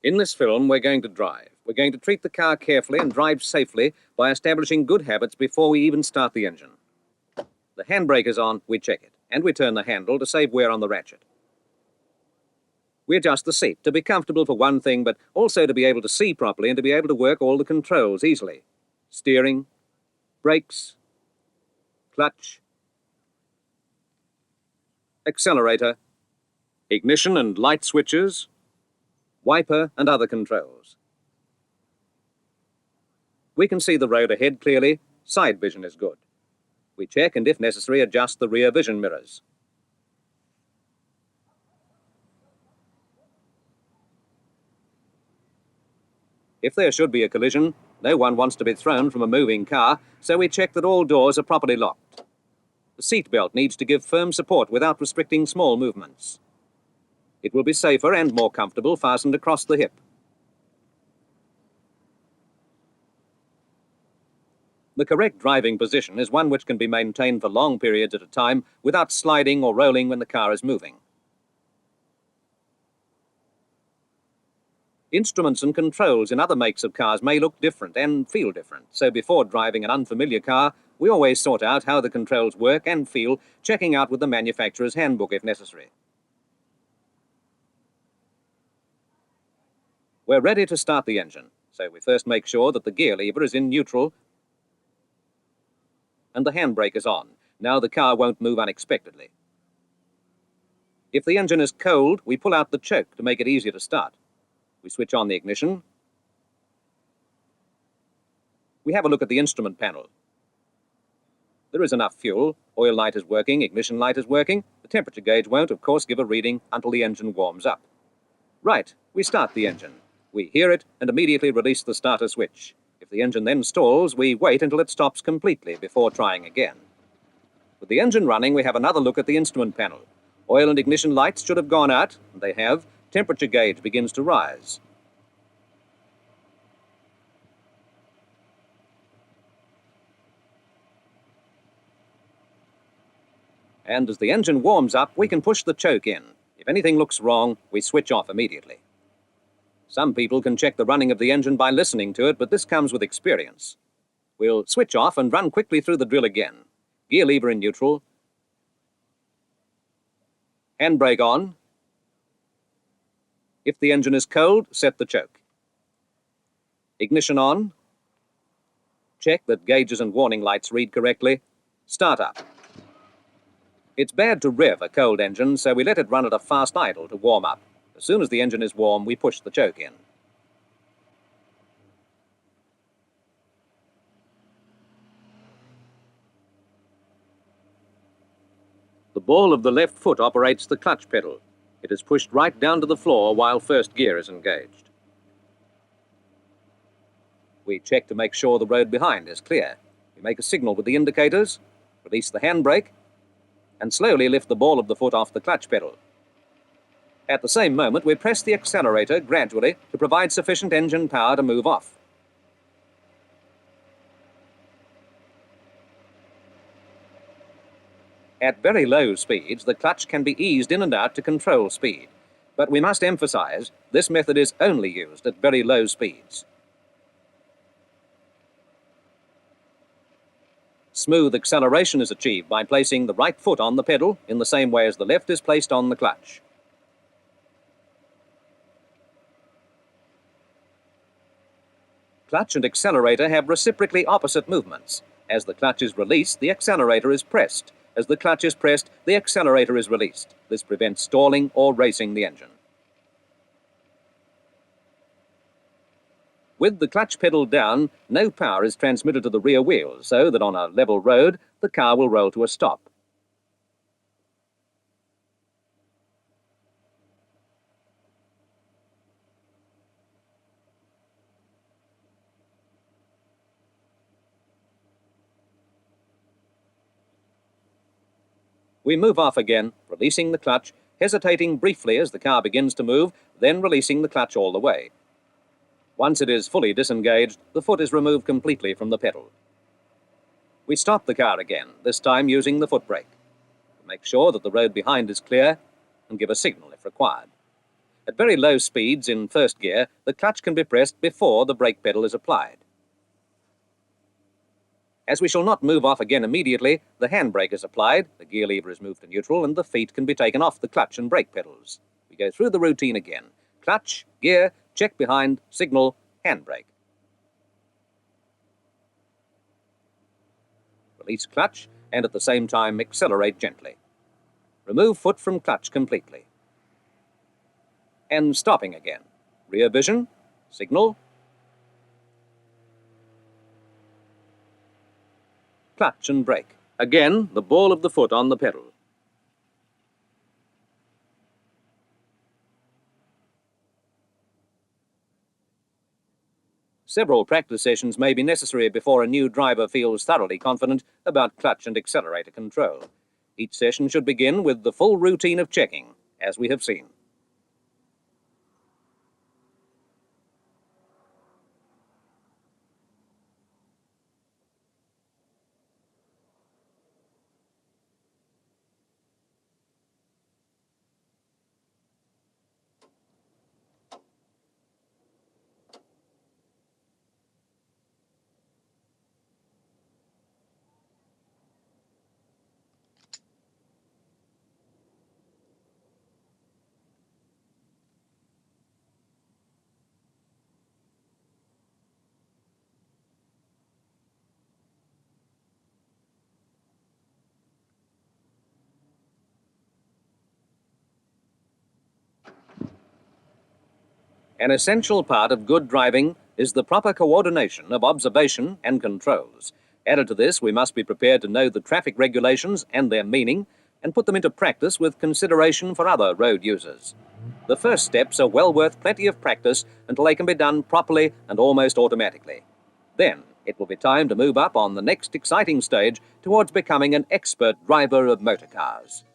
In this film, we're going to drive. We're going to treat the car carefully and drive safely by establishing good habits before we even start the engine. The handbrake is on, we check it, and we turn the handle to save wear on the ratchet. We adjust the seat to be comfortable for one thing, but also to be able to see properly and to be able to work all the controls easily. Steering, brakes, clutch, accelerator, ignition and light switches, wiper and other controls. We can see the road ahead clearly. Side vision is good. We check and, if necessary, adjust the rear vision mirrors. If there should be a collision, no one wants to be thrown from a moving car, so we check that all doors are properly locked. The seat belt needs to give firm support without restricting small movements. It will be safer and more comfortable fastened across the hip. The correct driving position is one which can be maintained for long periods at a time without sliding or rolling when the car is moving. Instruments and controls in other makes of cars may look different and feel different, so before driving an unfamiliar car, we always sort out how the controls work and feel, checking out with the manufacturer's handbook if necessary. We're ready to start the engine, so we first make sure that the gear lever is in neutral and the handbrake is on. Now the car won't move unexpectedly. If the engine is cold, we pull out the choke to make it easier to start. We switch on the ignition. We have a look at the instrument panel. There is enough fuel. Oil light is working, ignition light is working. The temperature gauge won't, of course, give a reading until the engine warms up. Right, we start the engine. We hear it and immediately release the starter switch. If the engine then stalls, we wait until it stops completely before trying again. With the engine running, we have another look at the instrument panel. Oil and ignition lights should have gone out, and they have. Temperature gauge begins to rise. And as the engine warms up, we can push the choke in. If anything looks wrong, we switch off immediately. Some people can check the running of the engine by listening to it, but this comes with experience. We'll switch off and run quickly through the drill again. Gear lever in neutral. Handbrake on. If the engine is cold, set the choke. Ignition on. Check that gauges and warning lights read correctly. Start up. It's bad to rev a cold engine, so we let it run at a fast idle to warm up. As soon as the engine is warm, we push the choke in. The ball of the left foot operates the clutch pedal. It is pushed right down to the floor while first gear is engaged. We check to make sure the road behind is clear. We make a signal with the indicators, release the handbrake, and slowly lift the ball of the foot off the clutch pedal. At the same moment, we press the accelerator gradually to provide sufficient engine power to move off. At very low speeds, the clutch can be eased in and out to control speed. But we must emphasize, this method is only used at very low speeds. Smooth acceleration is achieved by placing the right foot on the pedal in the same way as the left is placed on the clutch. Clutch and accelerator have reciprocally opposite movements. As the clutch is released, the accelerator is pressed. As the clutch is pressed, the accelerator is released. This prevents stalling or racing the engine. With the clutch pedal down, no power is transmitted to the rear wheels, so that on a level road, the car will roll to a stop. We move off again, releasing the clutch, hesitating briefly as the car begins to move, then releasing the clutch all the way. Once it is fully disengaged, the foot is removed completely from the pedal. We stop the car again, this time using the foot brake. We make sure that the road behind is clear and give a signal if required. At very low speeds in first gear, the clutch can be pressed before the brake pedal is applied. As we shall not move off again immediately, the handbrake is applied, the gear lever is moved to neutral, and the feet can be taken off the clutch and brake pedals. We go through the routine again. Clutch, gear, check behind, signal, handbrake. Release clutch, and at the same time accelerate gently. Remove foot from clutch completely. And stopping again. Rear vision, signal, clutch and brake. Again, the ball of the foot on the pedal. Several practice sessions may be necessary before a new driver feels thoroughly confident about clutch and accelerator control. Each session should begin with the full routine of checking, as we have seen. An essential part of good driving is the proper coordination of observation and controls. Added to this, we must be prepared to know the traffic regulations and their meaning and put them into practice with consideration for other road users. The first steps are well worth plenty of practice until they can be done properly and almost automatically. Then it will be time to move up on the next exciting stage towards becoming an expert driver of motor cars.